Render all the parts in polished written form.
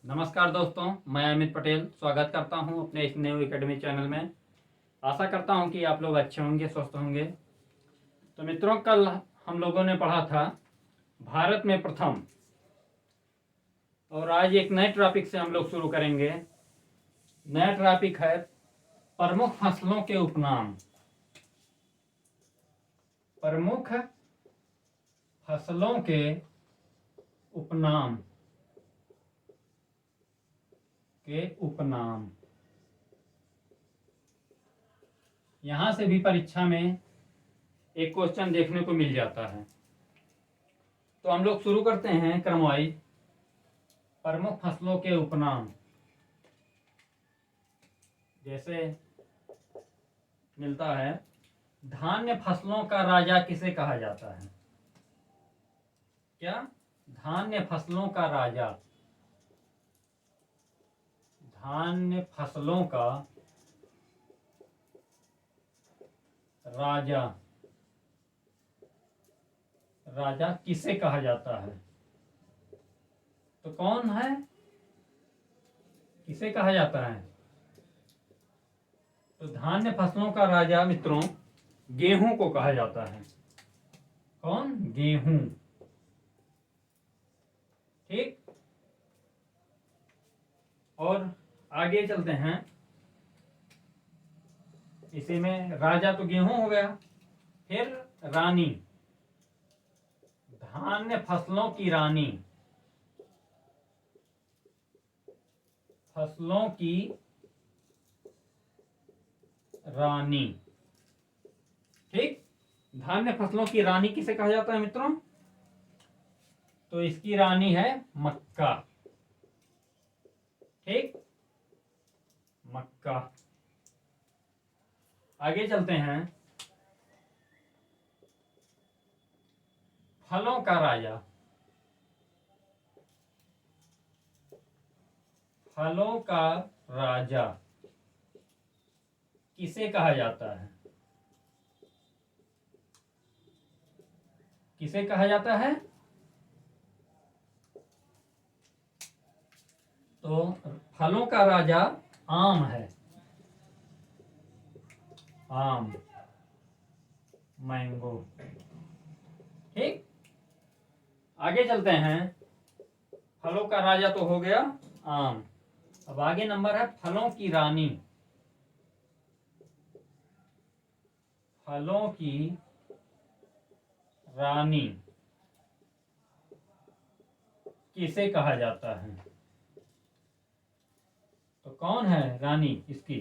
नमस्कार दोस्तों, मैं अमित पटेल स्वागत करता हूं अपने इस न्यू एकेडमी चैनल में। आशा करता हूं कि आप लोग अच्छे होंगे, स्वस्थ होंगे। तो मित्रों, कल हम लोगों ने पढ़ा था भारत में प्रथम, और आज एक नए टॉपिक से हम लोग शुरू करेंगे। नया टॉपिक है प्रमुख फसलों के उपनाम। प्रमुख फसलों के उपनाम यहां से भी परीक्षा में एक क्वेश्चन देखने को मिल जाता है। तो हम लोग शुरू करते हैं क्रमवाइज। प्रमुख फसलों के उपनाम जैसे मिलता है, धान्य फसलों का राजा किसे कहा जाता है? क्या? धान्य फसलों का राजा। धान्य फसलों का राजा किसे कहा जाता है? तो कौन है? किसे कहा जाता है? तो धान्य फसलों का राजा मित्रों गेहूं को कहा जाता है। कौन? गेहूं। ठीक। और आगे चलते हैं। इसी में राजा तो गेहूं हो गया, फिर रानी, धान्य फसलों की रानी, फसलों की रानी। ठीक। धान्य फसलों की रानी किसे कहा जाता है मित्रों? तो इसकी रानी है मक्का। ठीक, मक्का। आगे चलते हैं। फलों का राजा। फलों का राजा किसे कहा जाता है? किसे कहा जाता है? तो फलों का राजा आम है। आम, मैंगो। ठीक। आगे चलते हैं। फलों का राजा तो हो गया आम। अब आगे नंबर है फलों की रानी। फलों की रानी किसे कहा जाता है? तो कौन है रानी इसकी?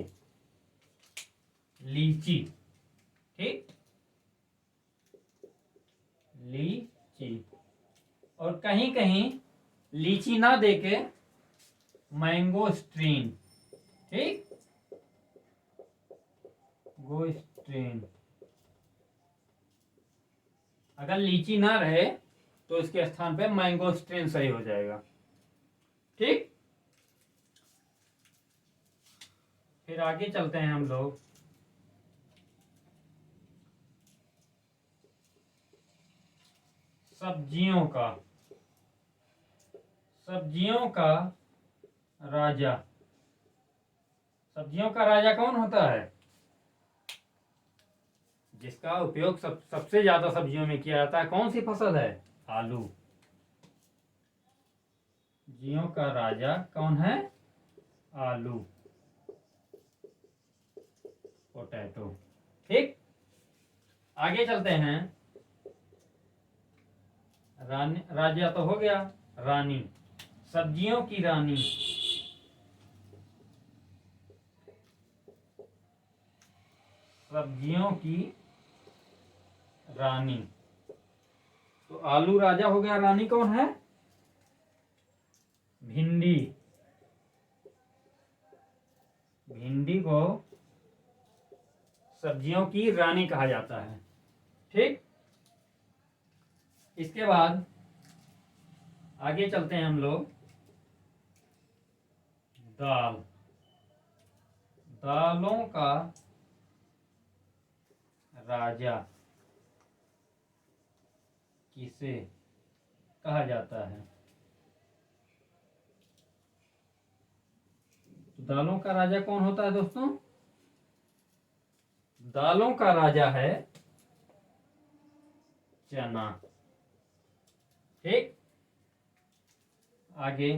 लीची। ठीक, लीची। और कहीं कहीं लीची ना देके मैंगो स्ट्रीन। ठीक, गोस्ट्रीन। अगर लीची ना रहे तो इसके स्थान पे मैंगो स्ट्रीन सही हो जाएगा। ठीक। फिर आगे चलते हैं हम लोग। सब्जियों का राजा। सब्जियों का राजा कौन होता है? जिसका उपयोग सबसे ज्यादा सब्जियों में किया जाता है। कौन सी फसल है? आलू। सब्जियों का राजा कौन है? आलू, पोटैटो। ठीक। आगे चलते हैं। रानी, राजा तो हो गया, रानी, सब्जियों की रानी। सब्जियों की रानी। तो आलू राजा हो गया, रानी कौन है? भिंडी। भिंडी को सब्जियों की रानी कहा जाता है। ठीक। इसके बाद आगे चलते हैं हम लोग। दाल। दालों का राजा किसे कहा जाता है? दालों का राजा कौन होता है दोस्तों? दालों का राजा है चना। ठीक, आगे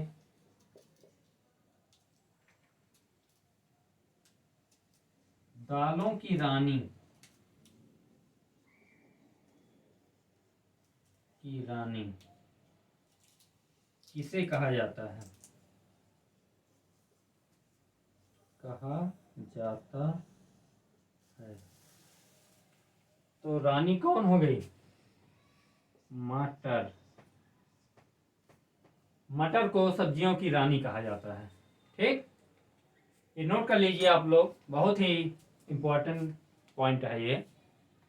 दालों की रानी किसे कहा जाता है? कहा जाता है। तो रानी कौन हो गई? मटर। मटर को सब्जियों की रानी कहा जाता है। ठीक, ये नोट कर लीजिए आप लोग, बहुत ही इम्पोर्टेंट पॉइंट है ये।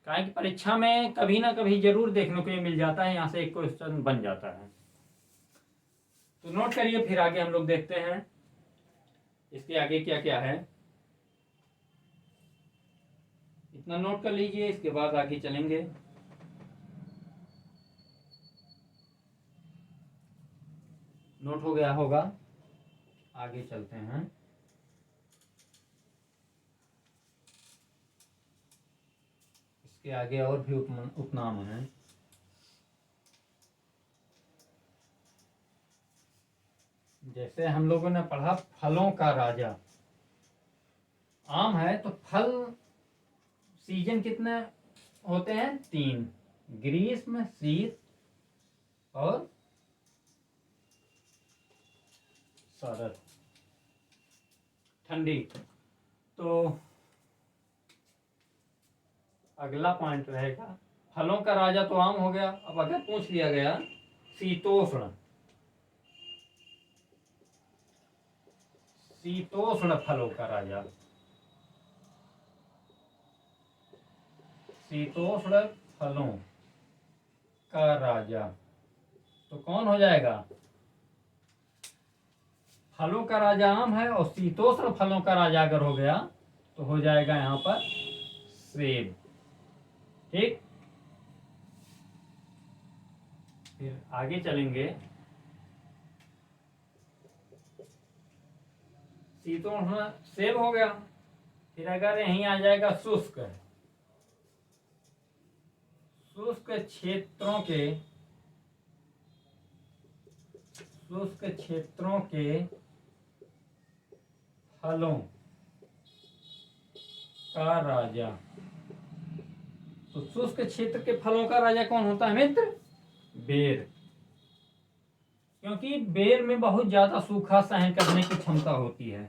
काहे कि परीक्षा में कभी ना कभी जरूर देखने को ये मिल जाता है, यहाँ से एक क्वेश्चन बन जाता है। तो नोट करिए, फिर आगे हम लोग देखते हैं इसके आगे क्या क्या है। इतना नोट कर लीजिए, इसके बाद आगे चलेंगे। नोट हो गया होगा, आगे चलते हैं। इसके आगे और भी उपनाम हैं। जैसे हम लोगों ने पढ़ा फलों का राजा आम है, तो फल सीजन कितने होते हैं? 3, ग्रीष्म, शीत और शरद, ठंडी। तो अगला पॉइंट रहेगा, फलों का राजा तो आम हो गया। अब अगर पूछ लिया गया शीतोष्ण, शीतोष्ण फलों का राजा, शीतोष्ण फलों का राजा, तो कौन हो जाएगा? फलों का राजा आम है और शीतोष्ण फलों का राजा अगर हो गया तो हो जाएगा यहाँ पर सेब। ठीक, फिर आगे चलेंगे। शीतोष्ण सेब हो गया, फिर अगर यहीं आ जाएगा शुष्क, शुष्क क्षेत्रों के, शुष्क क्षेत्रों के फलों का राजा। तो शुष्क क्षेत्र के फलों का राजा कौन होता है मित्र? बेर। क्योंकि बेर में बहुत ज्यादा सूखा सहन करने की क्षमता होती है।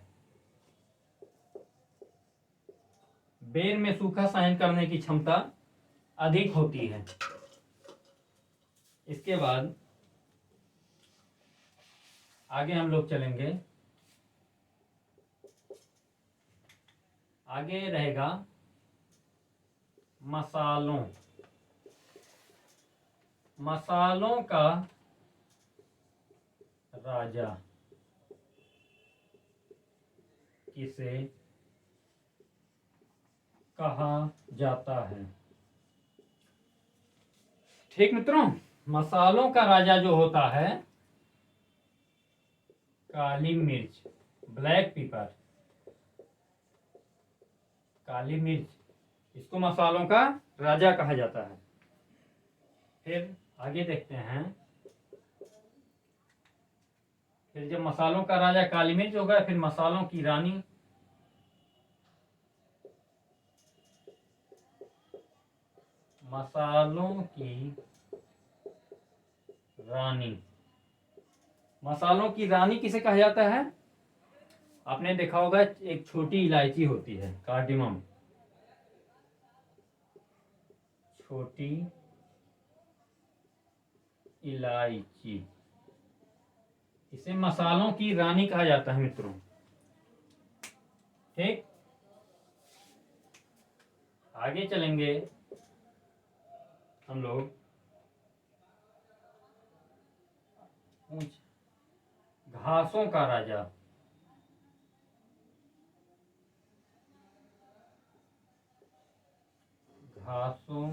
बेर में सूखा सहन करने की क्षमता अधिक होती है। इसके बाद आगे हम लोग चलेंगे। आगे रहेगा मसालों, मसालों का राजा किसे कहा जाता है? ठीक मित्रों, मसालों का राजा जो होता है काली मिर्च, ब्लैक पेपर, काली मिर्च, इसको मसालों का राजा कहा जाता है। फिर आगे देखते हैं। फिर जब मसालों का राजा काली मिर्च हो गया, फिर मसालों की रानी, मसालों की रानी, मसालों की रानी किसे कहा जाता है? आपने देखा होगा एक छोटी इलायची होती है, कार्डिमम, छोटी इलायची, इसे मसालों की रानी कहा जाता है मित्रों। ठीक, आगे चलेंगे हम लोग। घासों का राजा, घासों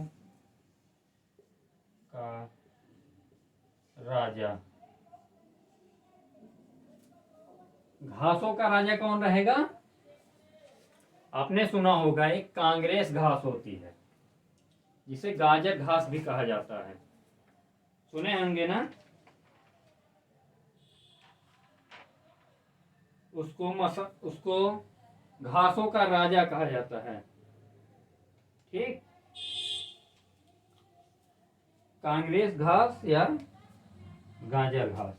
का राजा, घासों का राजा कौन रहेगा? आपने सुना होगा एक कांग्रेस घास होती है जिसे गाजर घास भी कहा जाता है, सुने होंगे ना। उसको घासों का राजा कहा जाता है। ठीक, कांग्रेस घास या गाजर घास।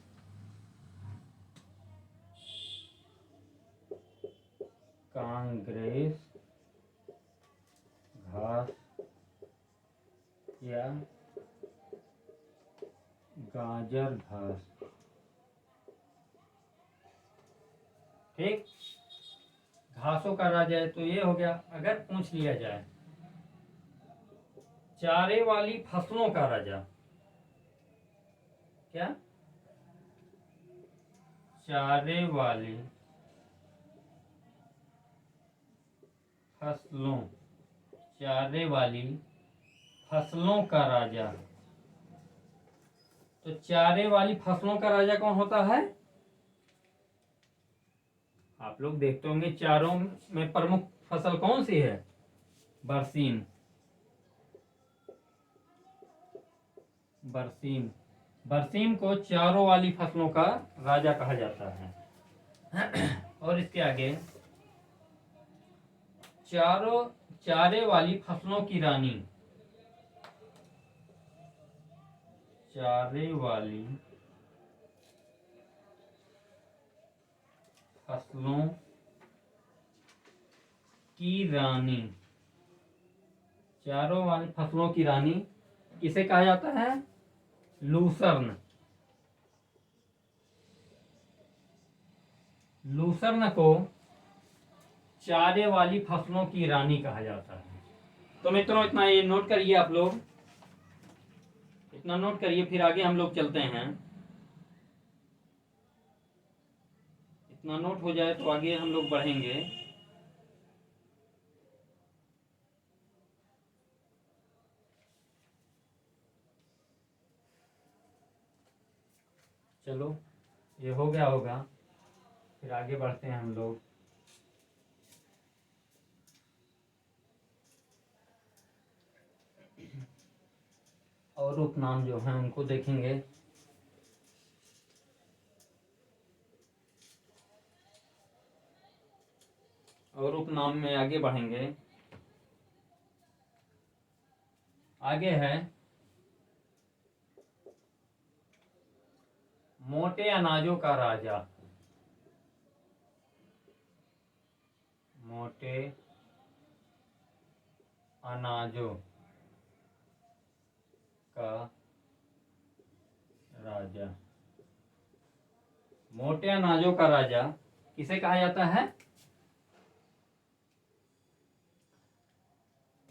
कांग्रेस घास या गाजर घास। ठीक, घासों का राजा है तो ये हो गया। अगर पूछ लिया जाए चारे वाली फसलों का राजा, क्या? चारे वाली फसलों, चारे वाली फसलों का राजा, तो चारे वाली फसलों का राजा कौन होता है? आप लोग देखते होंगे चारों में प्रमुख फसल कौन सी है? बरसीम। बरसीम, बरसीम को चारों वाली फसलों का राजा कहा जाता है। और इसके आगे चारे वाली फसलों की रानी, चारे वाली फसलों की रानी, चारों वाली फसलों की रानी किसे कहा जाता है? लूसर्न। लूसर्न को चारे वाली फसलों की रानी कहा जाता है। तो मित्रों इतना ये नोट करिए, आप लोग इतना नोट करिए, फिर आगे हम लोग चलते हैं। इतना नोट हो जाए तो आगे हम लोग बढ़ेंगे। चलो ये हो गया होगा, फिर आगे बढ़ते हैं हम लोग। और उपनाम जो हैं उनको देखेंगे। और उपनाम में आगे बढ़ेंगे। आगे है मोटे अनाजों का राजा। मोटे अनाजों का राजा, मोटे अनाजों का राजा किसे कहा जाता है?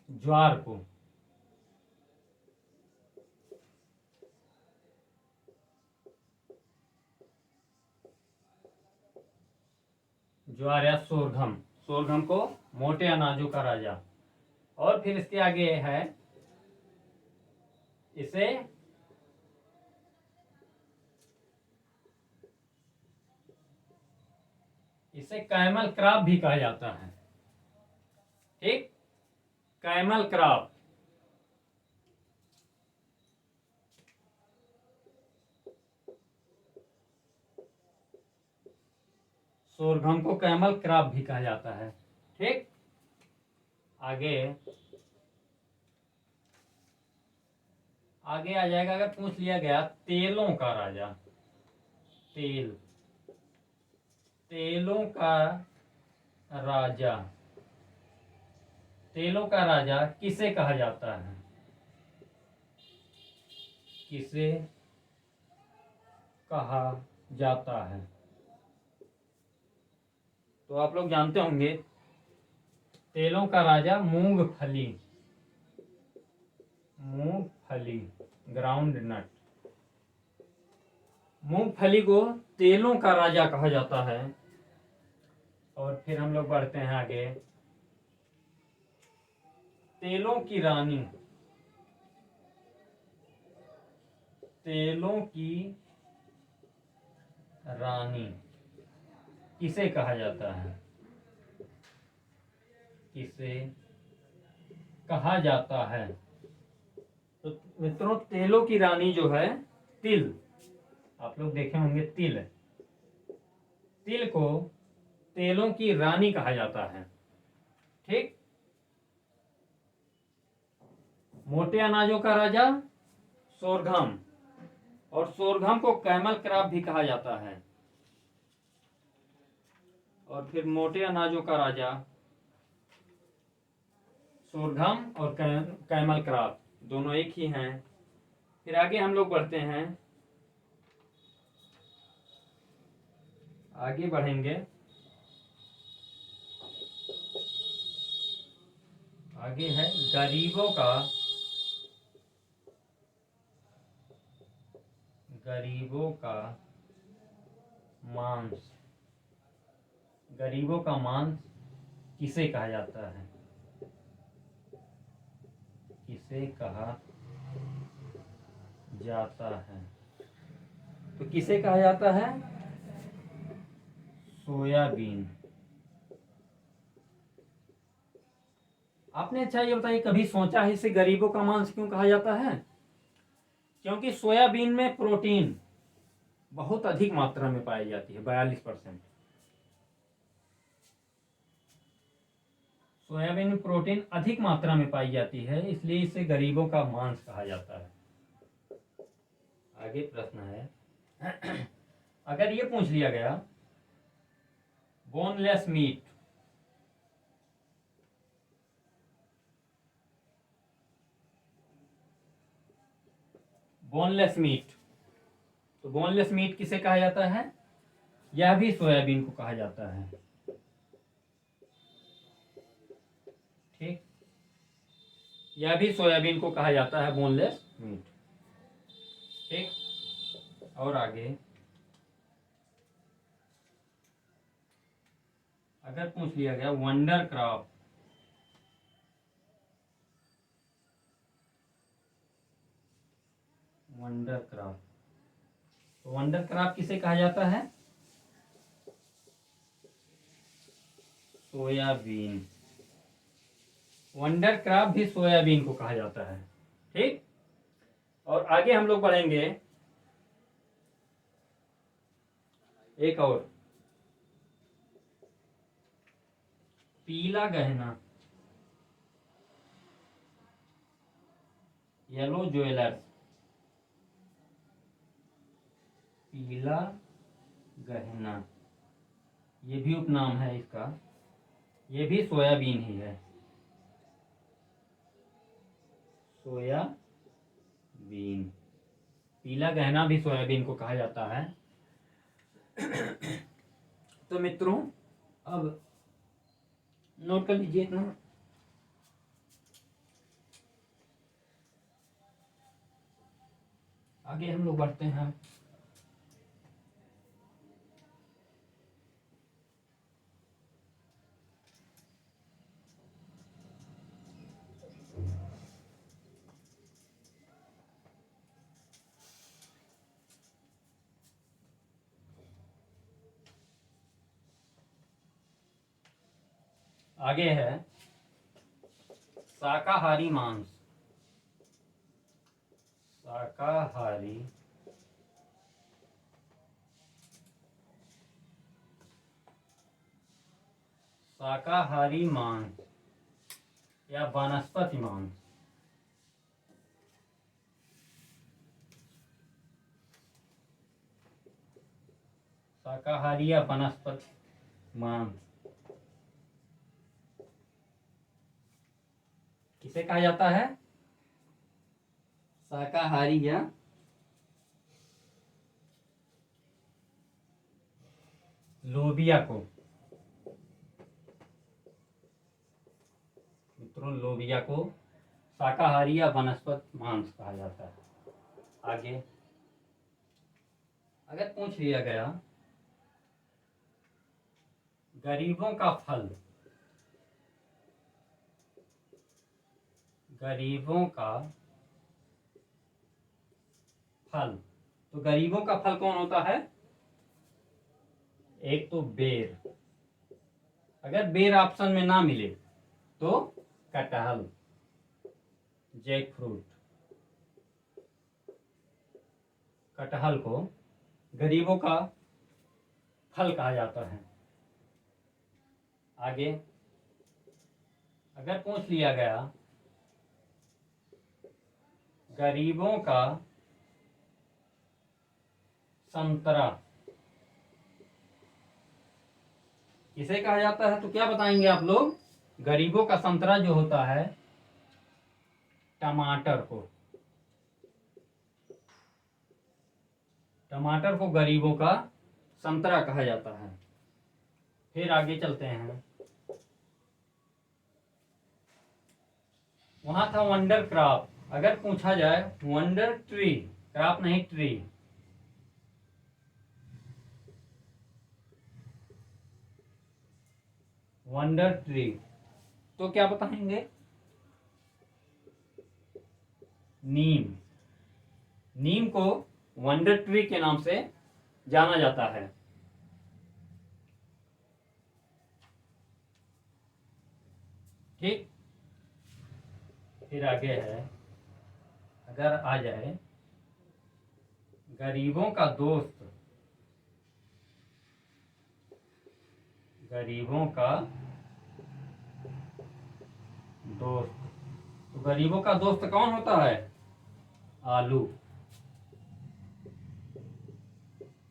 ज्वार को। ज्वार या सोरघम, सोरघम को मोटे अनाजों का राजा। और फिर इसके आगे है इसे कैमल क्रॉप भी कहा जाता है। ठीक, कैमल क्रॉप। सोरघम को कैमल क्रॉप भी कहा जाता है। ठीक, आगे आगे आ जाएगा। अगर पूछ लिया गया तेलों का राजा, तेल, तेलों का राजा, तेलों का राजा किसे कहा जाता है? किसे कहा जाता है? तो आप लोग जानते होंगे तेलों का राजा मूंगफली, मूंगफली, ग्राउंड नट। मूंगफली को तेलों का राजा कहा जाता है। और फिर हम लोग बढ़ते हैं आगे। तेलों की रानी, तेलों की रानी किसे कहा जाता है? किसे कहा जाता है? तो मित्रों, तेलों की रानी जो है तिल, आप लोग देखे होंगे तिल, तिल को तेलों की रानी कहा जाता है। ठीक। मोटे अनाजों का राजा सोरघम, और सोरघम को कैमल क्रॉप भी कहा जाता है। और फिर मोटे अनाजों का राजा सोरघम और कैमल क्रॉप दोनों एक ही हैं। फिर आगे हम लोग बढ़ते हैं, आगे बढ़ेंगे। आगे है गरीबों का मांस। गरीबों का मांस किसे कहा जाता है? किसे कहा जाता है? तो किसे कहा जाता है? सोयाबीन। आपने अच्छा ये बताइए, कभी सोचा है इसे गरीबों का मांस क्यों कहा जाता है? क्योंकि सोयाबीन में प्रोटीन बहुत अधिक मात्रा में पाई जाती है, 42%। सोयाबीन में प्रोटीन अधिक मात्रा में पाई जाती है, इसलिए इसे गरीबों का मांस कहा जाता है। आगे प्रश्न है अगर ये पूछ लिया गया बोनलेस मीट, बोनलेस मीट, तो बोनलेस मीट किसे कहा जाता है? यह भी सोयाबीन को कहा जाता है। ठीक, यह भी सोयाबीन को कहा जाता है बोनलेस मीट। ठीक, और आगे अगर पूछ लिया गया वंडर क्रॉप, वंडर क्रॉप, तो वंडर क्रॉप किसे कहा जाता है? सोयाबीन। वंडर क्रॉप भी सोयाबीन को कहा जाता है। ठीक, और आगे हम लोग बढ़ेंगे एक और, पीला गहना, येलो ज्वेलर्स। पीला गहना, ये भी उपनाम है इसका, ये भी सोयाबीन ही है। सोयाबीन, पीला गहना भी सोयाबीन को कहा जाता है। तो मित्रों, अब नोट कर लीजिए इतना। आगे हम लोग बढ़ते हैं। आगे है शाकाहारी मांस। शाकाहारी शाकाहारी मांस या वनस्पति मांस। शाकाहारी या वनस्पति मांस किसे कहा जाता है? शाकाहारी या लोबिया को, मित्रों लोबिया को शाकाहारी या वनस्पति मांस कहा जाता है। आगे अगर पूछ लिया गया गरीबों का फल, गरीबों का फल, तो गरीबों का फल कौन होता है? एक तो बेर, अगर बेर ऑप्शन में ना मिले तो कटहल, जैक फ्रूट। कटहल को गरीबों का फल कहा जाता है। आगे अगर पूछ लिया गया गरीबों का संतरा किसे कहा जाता है, तो क्या बताएंगे आप लोग? गरीबों का संतरा जो होता है टमाटर को, टमाटर को गरीबों का संतरा कहा जाता है। फिर आगे चलते हैं। वहां था वंडर क्रॉप, अगर पूछा जाए वंडर ट्री, क्रॉप नहीं ट्री, वंडर ट्री, तो क्या बताएंगे? नीम। नीम को वंडर ट्री के नाम से जाना जाता है। ठीक, फिर आगे है, अगर आ जाए गरीबों का दोस्त, गरीबों का दोस्त, तो गरीबों का दोस्त कौन होता है? आलू।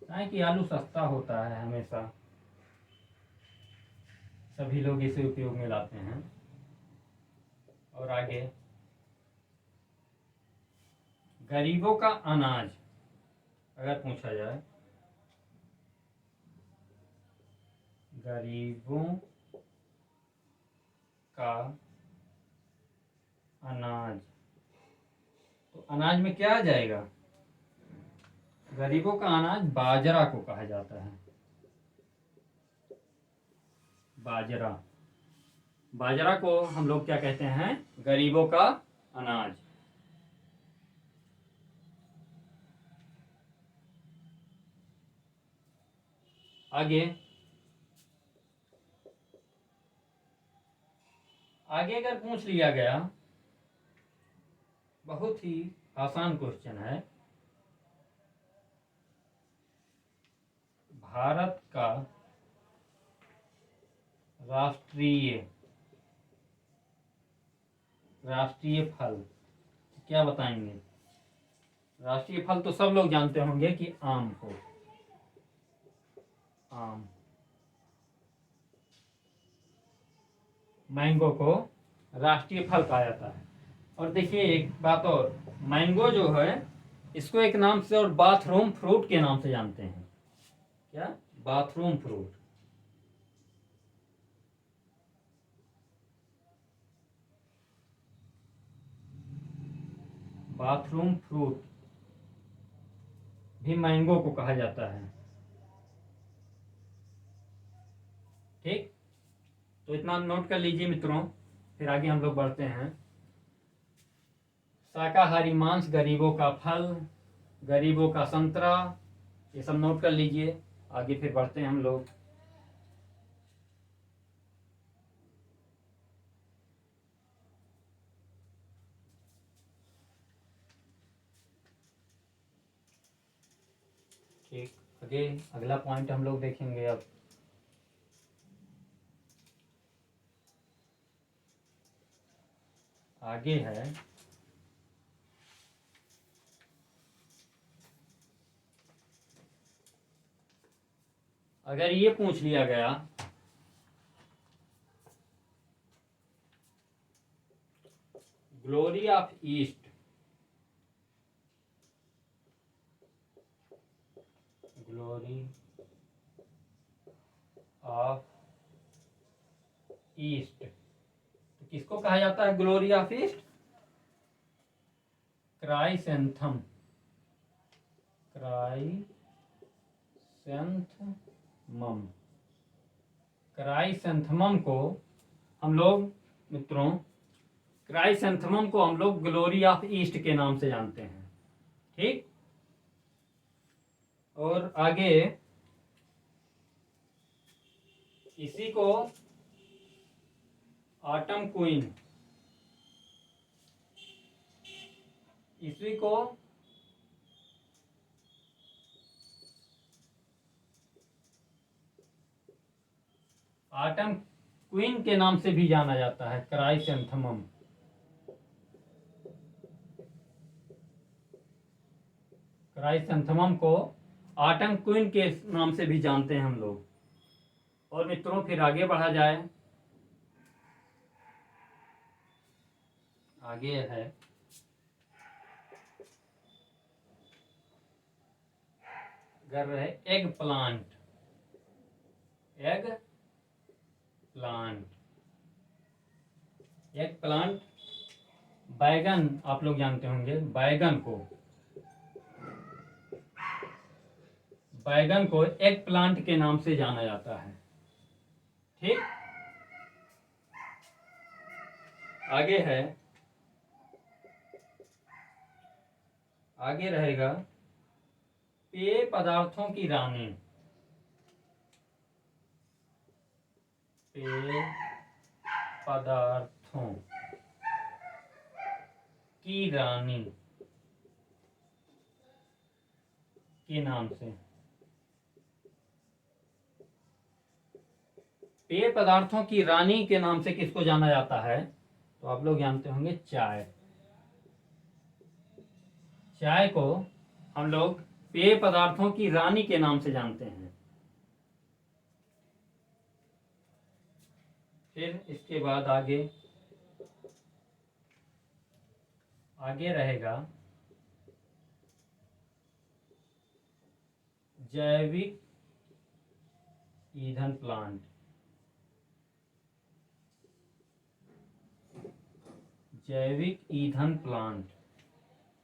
है कि आलू सस्ता होता है, हमेशा सभी लोग इसे उपयोग में लाते हैं। और आगे गरीबों का अनाज, अगर पूछा जाए गरीबों का अनाज, तो अनाज में क्या आ जाएगा? गरीबों का अनाज बाजरा को कहा जाता है। बाजरा, बाजरा को हम लोग क्या कहते हैं? गरीबों का अनाज। आगे आगे अगर पूछ लिया गया, बहुत ही आसान क्वेश्चन है, भारत का राष्ट्रीय फल, क्या बताएंगे? राष्ट्रीय फल तो सब लोग जानते होंगे कि आम को, आम। मैंगो को राष्ट्रीय फल कहा जाता है। और देखिए एक बात और, मैंगो जो है इसको एक नाम से और बाथरूम फ्रूट के नाम से जानते हैं। क्या? Bathroom fruit. बाथरूम फ्रूट भी मैंगो को कहा जाता है। ठीक, तो इतना नोट कर लीजिए मित्रों। फिर आगे हम लोग बढ़ते हैं। शाकाहारी मांस, गरीबों का फल, गरीबों का संतरा, ये सब नोट कर लीजिए। आगे फिर बढ़ते हैं हम लोग। ठीक, आगे अगला पॉइंट हम लोग देखेंगे अब। आगे है अगर ये पूछ लिया गया glory of east, glory of east, तो किसको कहा जाता है ग्लोरी ऑफ ईस्ट? क्राइसेंथम, क्राइसेंथमम। क्राइसेंथमम को हम लोग मित्रों, क्राइसेंथमम को हम लोग ग्लोरी ऑफ ईस्ट के नाम से जानते हैं। ठीक, और आगे इसी को ऑटम क्वीन, इसी को ऑटम क्वीन के नाम से भी जाना जाता है। क्राइसैंथेमम, क्राइसैंथेमम को ऑटम क्वीन के नाम से भी जानते हैं हम लोग। और मित्रों फिर आगे बढ़ा जाए, आगे है अगर है egg plant, egg plant, egg plant बैगन, आप लोग जानते होंगे बैगन को, बैगन को एग प्लांट के नाम से जाना जाता है। ठीक, आगे है, आगे रहेगा पेय पदार्थों की रानी, पेय पदार्थों की रानी के नाम से, पेय पदार्थों की रानी के नाम से किसको जाना जाता है? तो आप लोग जानते होंगे चाय। चाय को हम लोग पेय पदार्थों की रानी के नाम से जानते हैं। फिर इसके बाद आगे, आगे रहेगा जैविक ईंधन प्लांट, जैविक ईंधन प्लांट,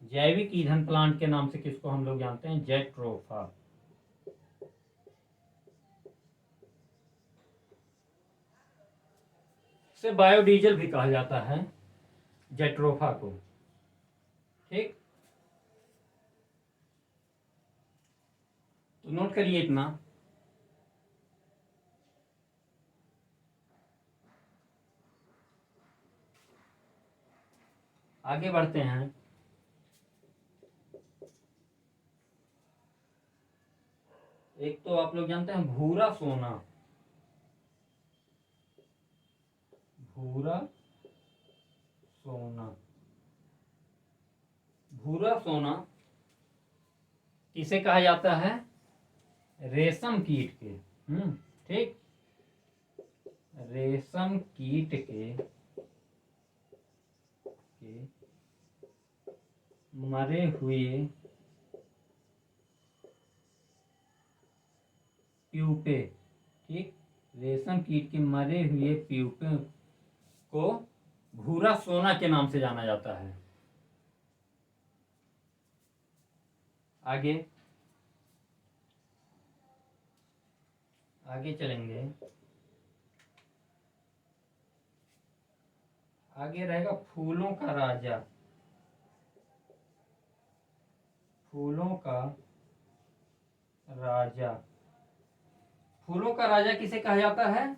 जैविक ईंधन प्लांट के नाम से किसको हम लोग जानते हैं? जेट्रोफा। से बायोडीजल भी कहा जाता है जेट्रोफा को। ठीक, तो नोट करिए इतना। आगे बढ़ते हैं, एक तो आप लोग जानते हैं भूरा सोना, भूरा सोना, भूरा सोना किसे कहा जाता है? रेशम कीट के, ठीक, रेशम कीट के मरे हुए प्यूपे, ठीक, रेशम कीट के मरे हुए प्यूपे को भूरा सोना के नाम से जाना जाता है। आगे, आगे चलेंगे, आगे रहेगा फूलों का राजा, फूलों का राजा, फूलों का राजा किसे कहा जाता है?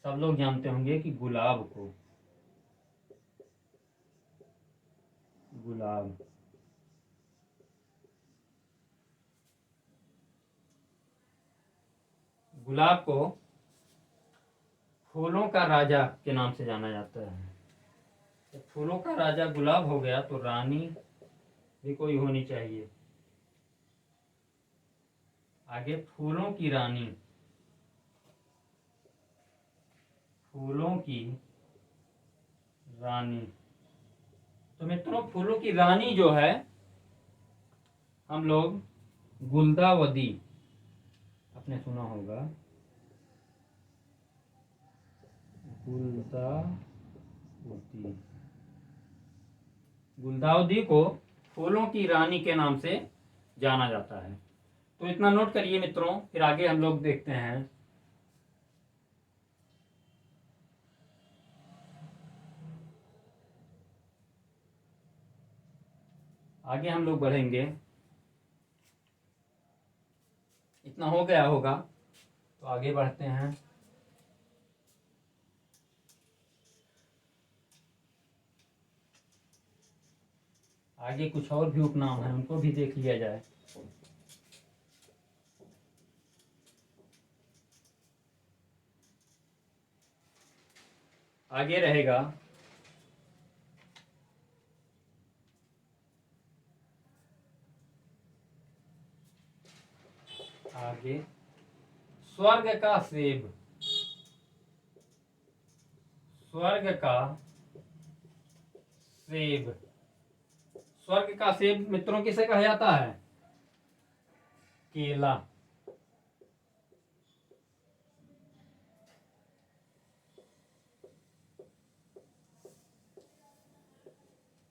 सब लोग जानते होंगे कि गुलाब को, गुलाब, गुलाब को फूलों का राजा के नाम से जाना जाता है। तो फूलों का राजा गुलाब हो गया, तो रानी भी कोई होनी चाहिए। आगे फूलों की रानी, फूलों की रानी, तो मित्रों फूलों की रानी जो है हम लोग गुलदावदी, आपने सुना होगा गुलदावदी, गुलदावदी को फूलों की रानी के नाम से जाना जाता है। तो इतना नोट करिए मित्रों, फिर आगे हम लोग देखते हैं। आगे हम लोग बढ़ेंगे, इतना हो गया होगा, तो आगे बढ़ते हैं। आगे कुछ और भी उपनाम है, उनको भी देख लिया जाए। आगे रहेगा आगे स्वर्ग का सेब। स्वर्ग का सेब। स्वर्ग का सेब मित्रों किसे कहा जाता है? केला।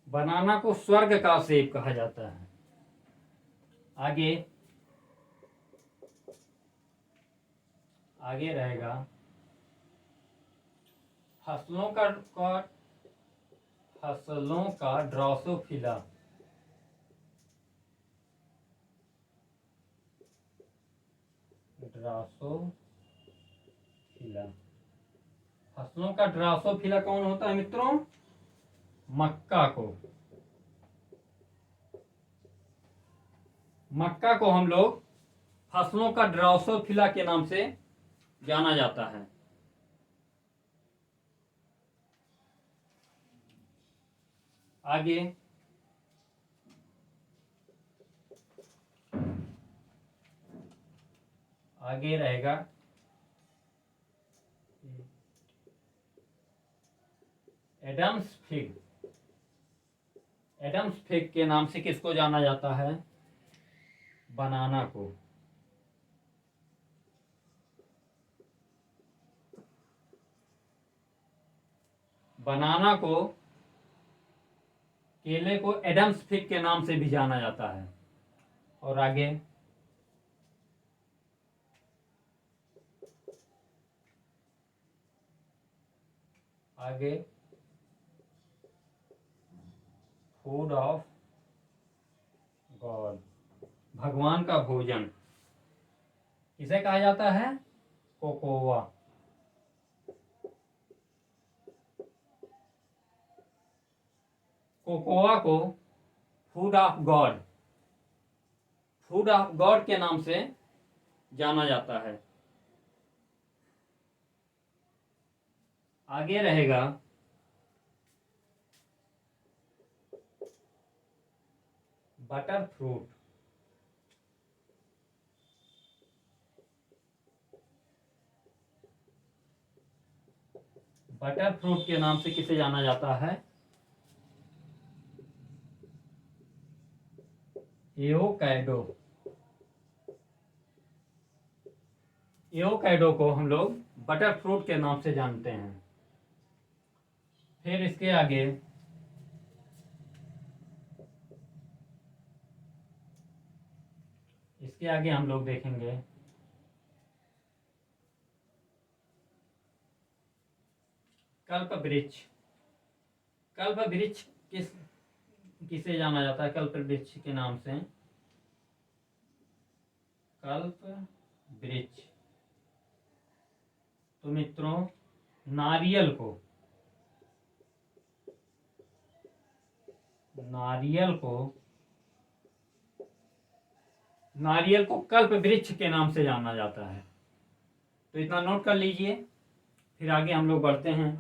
बनाना को स्वर्ग का सेब कहा जाता है। आगे आगे रहेगा फसलों का ड्रोसोफिला। ड्रोसोफिला। फसलों का ड्रोसोफिला कौन होता है मित्रों? मक्का को। मक्का को हम लोग फसलों का ड्रोसोफिला के नाम से जाना जाता है। आगे आगे रहेगा एडम्स फिग। एडम्स फिग के नाम से किसको जाना जाता है? बनाना को। बनाना को, केले को एडम्स फिग के नाम से भी जाना जाता है। और आगे आगे फूड ऑफ गॉड। भगवान का भोजन किसे कहा जाता है? कोकोआ। कोकोआ को food of God, food of God के नाम से जाना जाता है। आगे रहेगा बटर फ्रूट। बटर फ्रूट के नाम से किसे जाना जाता है? एवोकैडो। एवोकैडो को हम लोग बटर फ्रूट के नाम से जानते हैं। फिर इसके आगे हम लोग देखेंगे कल्प वृक्ष। कल्प वृक्ष किसे जाना जाता है? कल्प वृक्ष के नाम से कल्प वृक्ष। तो मित्रों नारियल को नारियल को नारियल को कल्प वृक्ष के नाम से जाना जाता है। तो इतना नोट कर लीजिए, फिर आगे हम लोग बढ़ते हैं।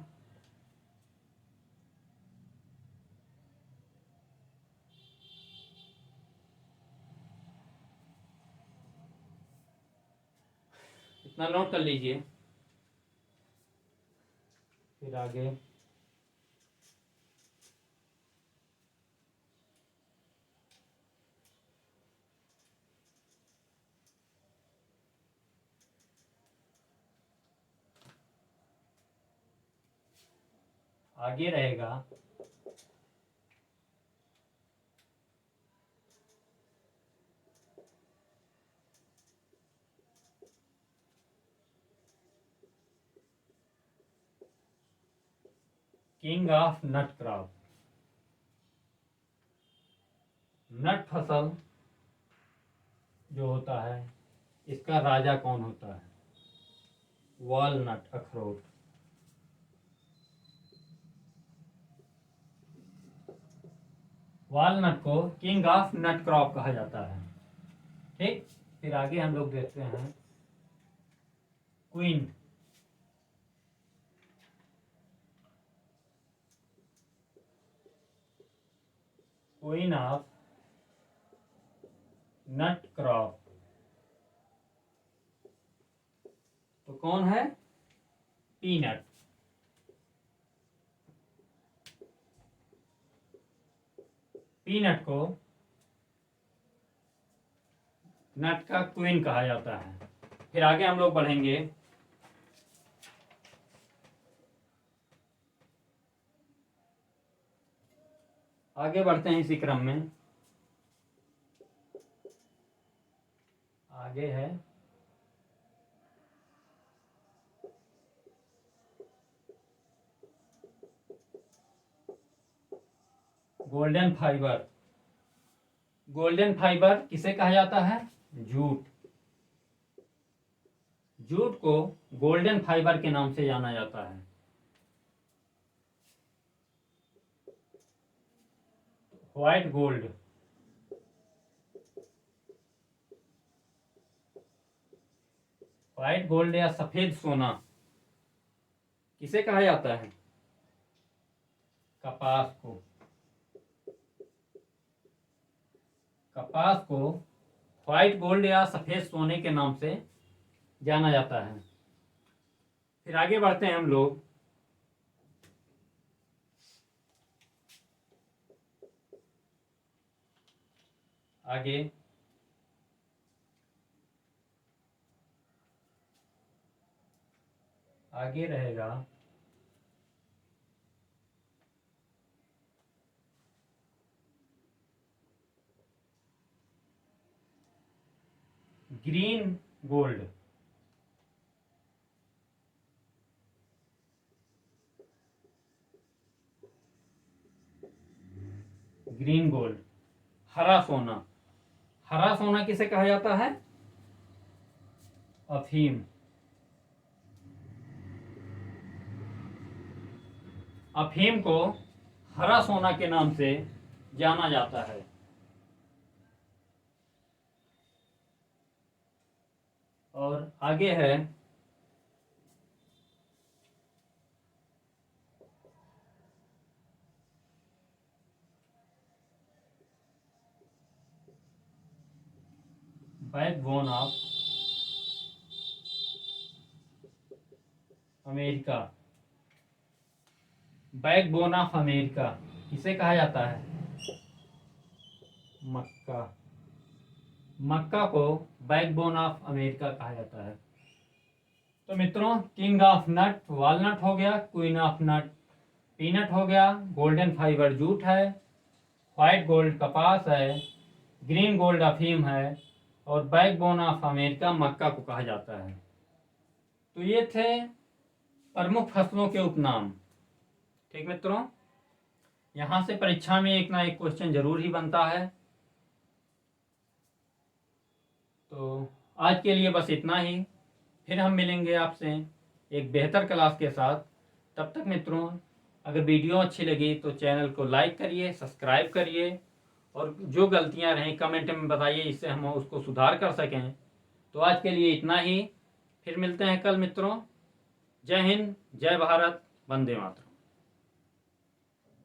इतना नोट कर लीजिए, फिर आगे रहेगा किंग ऑफ नट क्रॉप। नट फसल जो होता है, इसका राजा कौन होता है? वॉलनट, अखरोट। वालनट को किंग ऑफ नट क्रॉप कहा जाता है। ठीक, फिर आगे हम लोग देखते हैं queen. Queen of nut crop तो कौन है? पीनट। पीनट को नट का क्वीन कहा जाता है। फिर आगे हम लोग बढ़ेंगे आगे बढ़ते हैं इसी क्रम में। आगे है गोल्डन फाइबर। गोल्डन फाइबर किसे कहा जाता है? जूट। जूट को गोल्डन फाइबर के नाम से जाना जाता है। White gold. व्हाइट गोल्ड या सफेद सोना किसे कहा जाता है? कपास को। कपास को व्हाइट गोल्ड या सफेद सोने के नाम से जाना जाता है। फिर आगे बढ़ते हैं हम लोग आगे आगे रहेगा ग्रीन गोल्ड। ग्रीन गोल्ड हरा सोना। हरा सोना किसे कहा जाता है? अफीम। अफीम को हरा सोना के नाम से जाना जाता है। और आगे है backbone of America. Backbone of America किसे कहा जाता है? मक्का। मक्का को बैकबोन ऑफ अमेरिका कहा जाता है। तो मित्रों, किंग ऑफ नट वालनट हो गया, क्वीन ऑफ नट पीनट हो गया, गोल्डन फाइबर जूट है, व्हाइट गोल्ड कपास है, ग्रीन गोल्ड अफीम है और बैकबोन ऑफ अमेरिका मक्का को कहा जाता है। तो ये थे प्रमुख फसलों के उपनाम। ठीक मित्रों, यहाँ से परीक्षा में एक ना एक क्वेश्चन जरूर ही बनता है। तो आज के लिए बस इतना ही। फिर हम मिलेंगे आपसे एक बेहतर क्लास के साथ। तब तक मित्रों, अगर वीडियो अच्छी लगी तो चैनल को लाइक करिए, सब्सक्राइब करिए और जो गलतियां रहें कमेंट में बताइए, इससे हम उसको सुधार कर सकें। तो आज के लिए इतना ही। फिर मिलते हैं कल मित्रों। जय हिंद, जय भारत, वंदे मातरम।